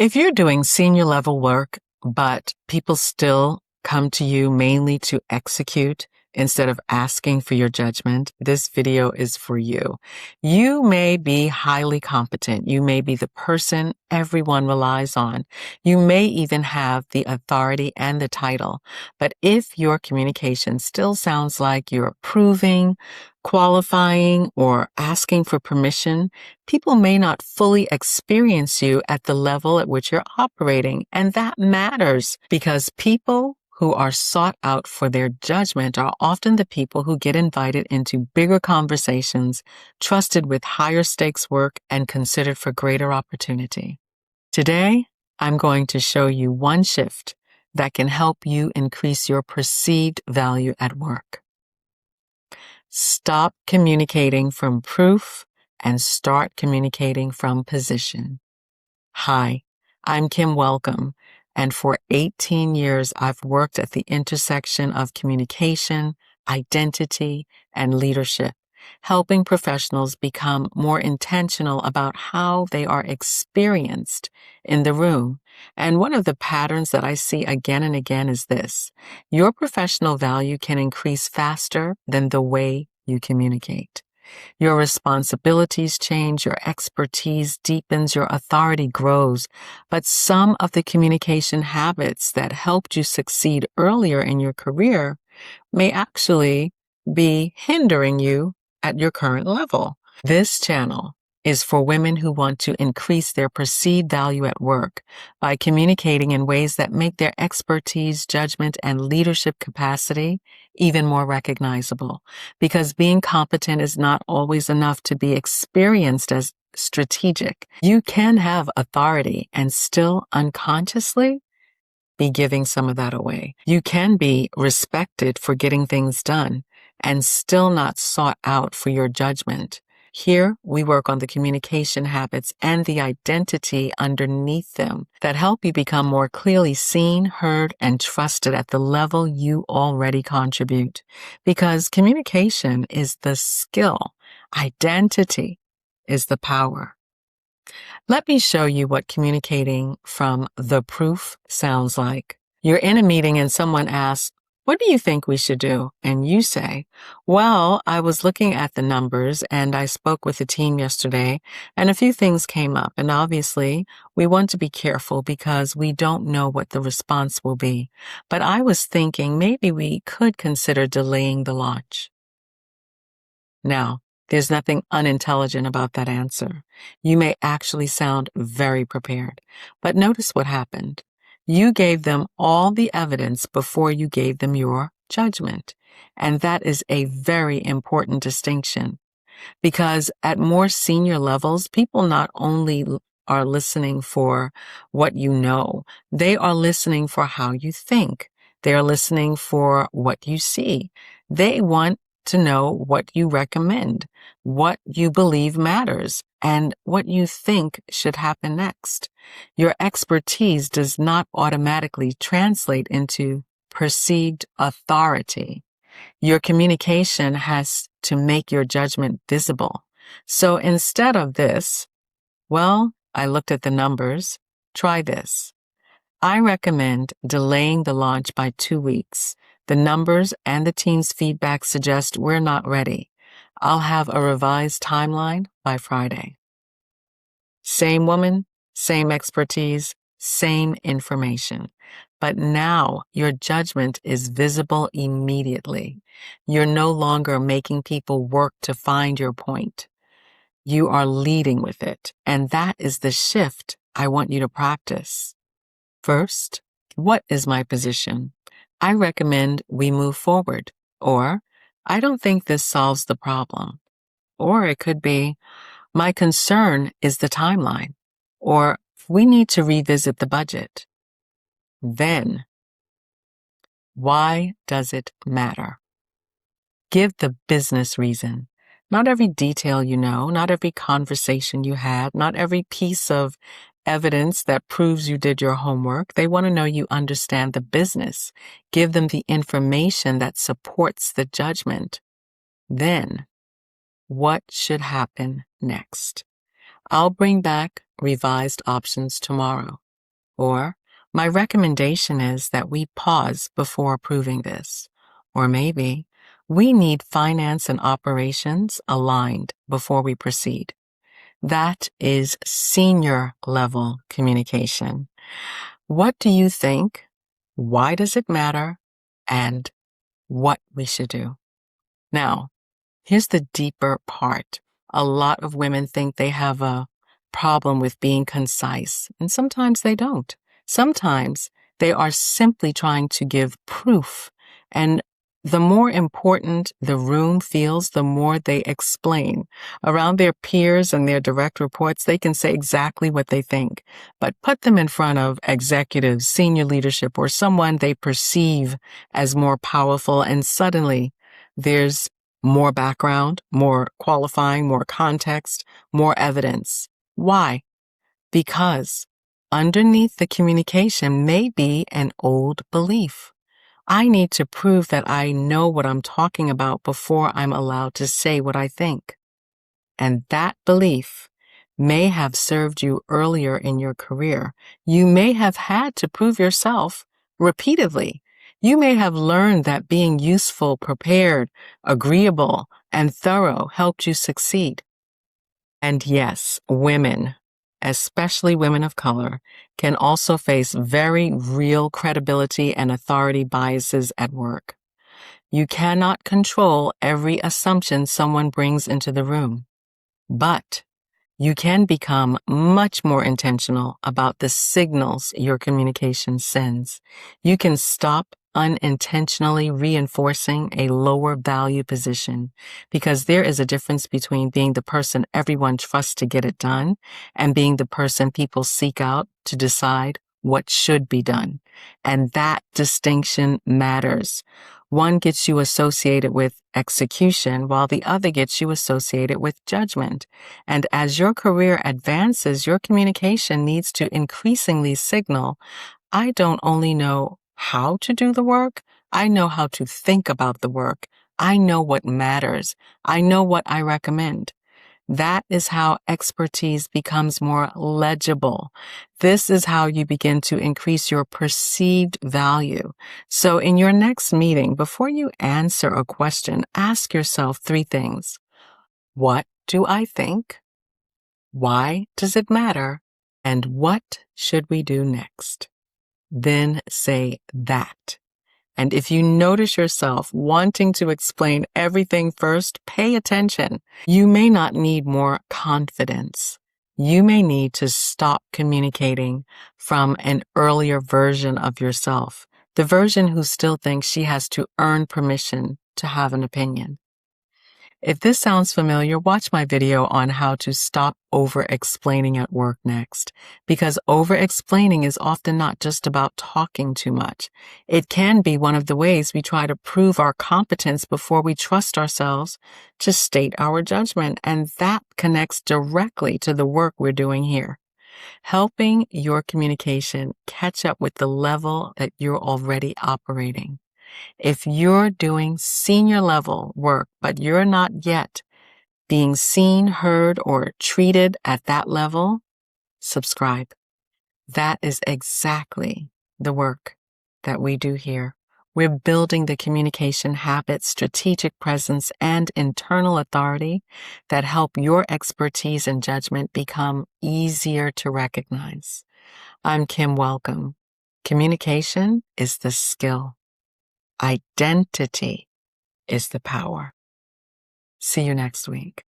If you're doing senior level work, but people still come to you mainly to execute instead of asking for your judgment, this video is for you. You may be highly competent. You may be the person everyone relies on. You may even have the authority and the title. But if your communication still sounds like you're approving, qualifying, or asking for permission, people may not fully experience you at the level at which you're operating. And that matters because people who are sought out for their judgment are often the people who get invited into bigger conversations, trusted with higher stakes work, and considered for greater opportunity. Today, I'm going to show you one shift that can help you increase your perceived value at work. Stop communicating from proof and start communicating from position. Hi, I'm Kim Welcome, and for 18 years, I've worked at the intersection of communication, identity, and leadership, helping professionals become more intentional about how they are experienced in the room. And one of the patterns that I see again and again is this: your professional value can increase faster than the way you communicate. Your responsibilities change, your expertise deepens, your authority grows. But some of the communication habits that helped you succeed earlier in your career may actually be hindering you at your current level. This channel is for women who want to increase their perceived value at work by communicating in ways that make their expertise, judgment, and leadership capacity even more recognizable. Because being competent is not always enough to be experienced as strategic. You can have authority and still unconsciously be giving some of that away. You can be respected for getting things done and still not sought out for your judgment. Here, we work on the communication habits and the identity underneath them that help you become more clearly seen, heard, and trusted at the level you already contribute. Because communication is the skill, identity is the power. Let me show you what communicating from the proof sounds like. You're in a meeting and someone asks, "What do you think we should do?" And you say, "Well, I was looking at the numbers and I spoke with the team yesterday and a few things came up. And obviously, we want to be careful because we don't know what the response will be. But I was thinking maybe we could consider delaying the launch." Now, there's nothing unintelligent about that answer. You may actually sound very prepared. But notice what happened. You gave them all the evidence before you gave them your judgment. And that is a very important distinction. Because at more senior levels, people not only are listening for what you know, they are listening for how you think. They are listening for what you see. They want to know what you recommend, what you believe matters, and what you think should happen next. Your expertise does not automatically translate into perceived authority. Your communication has to make your judgment visible. So instead of this, "Well, I looked at the numbers," try this: "I recommend delaying the launch by 2 weeks. The numbers and the team's feedback suggest we're not ready. I'll have a revised timeline by Friday." Same woman, same expertise, same information. But now your judgment is visible immediately. You're no longer making people work to find your point. You are leading with it. And that is the shift I want you to practice. First, what is my position? I recommend we move forward. Or, I don't think this solves the problem. Or it could be, my concern is the timeline. Or, we need to revisit the budget. Then, why does it matter? Give the business reason. Not every detail you know, not every conversation you had, not every piece of evidence that proves you did your homework. They want to know you understand the business. Give them the information that supports the judgment. Then, what should happen next? I'll bring back revised options tomorrow. Or, my recommendation is that we pause before approving this. Or maybe, we need finance and operations aligned before we proceed. That is senior level communication. What do you think? Why does it matter? And what we should do. Now, here's the deeper part. A lot of women think they have a problem with being concise, and sometimes they don't. Sometimes they are simply trying to give proof, and the more important the room feels, the more they explain. Around their peers and their direct reports, they can say exactly what they think, but put them in front of executives, senior leadership, or someone they perceive as more powerful, and suddenly there's more background, more qualifying, more context, more evidence. Why? Because underneath the communication may be an old belief. I need to prove that I know what I'm talking about before I'm allowed to say what I think. And that belief may have served you earlier in your career. You may have had to prove yourself repeatedly. You may have learned that being useful, prepared, agreeable, and thorough helped you succeed. And yes, women, especially women of color, can also face very real credibility and authority biases at work. You cannot control every assumption someone brings into the room, but you can become much more intentional about the signals your communication sends. You can stop unintentionally reinforcing a lower value position, because there is a difference between being the person everyone trusts to get it done and being the person people seek out to decide what should be done. And that distinction matters. One gets you associated with execution, while the other gets you associated with judgment. And as your career advances, your communication needs to increasingly signal, I don't only know how to do the work, I know how to think about the work. I know what matters. I know what I recommend. That is how expertise becomes more legible. This is how you begin to increase your perceived value. So in your next meeting, before you answer a question, ask yourself 3 things. What do I think? Why does it matter? And what should we do next? Then say that. And if you notice yourself wanting to explain everything first, pay attention. You may not need more confidence. You may need to stop communicating from an earlier version of yourself, the version who still thinks she has to earn permission to have an opinion. If this sounds familiar, watch my video on how to stop over-explaining at work next, because over-explaining is often not just about talking too much. It can be one of the ways we try to prove our competence before we trust ourselves to state our judgment, and that connects directly to the work we're doing here. Helping your communication catch up with the level that you're already operating. If you're doing senior level work, but you're not yet being seen, heard, or treated at that level, subscribe. That is exactly the work that we do here. We're building the communication habits, strategic presence, and internal authority that help your expertise and judgment become easier to recognize. I'm Kim Welcome. Communication is the skill. Identity is the power. See you next week.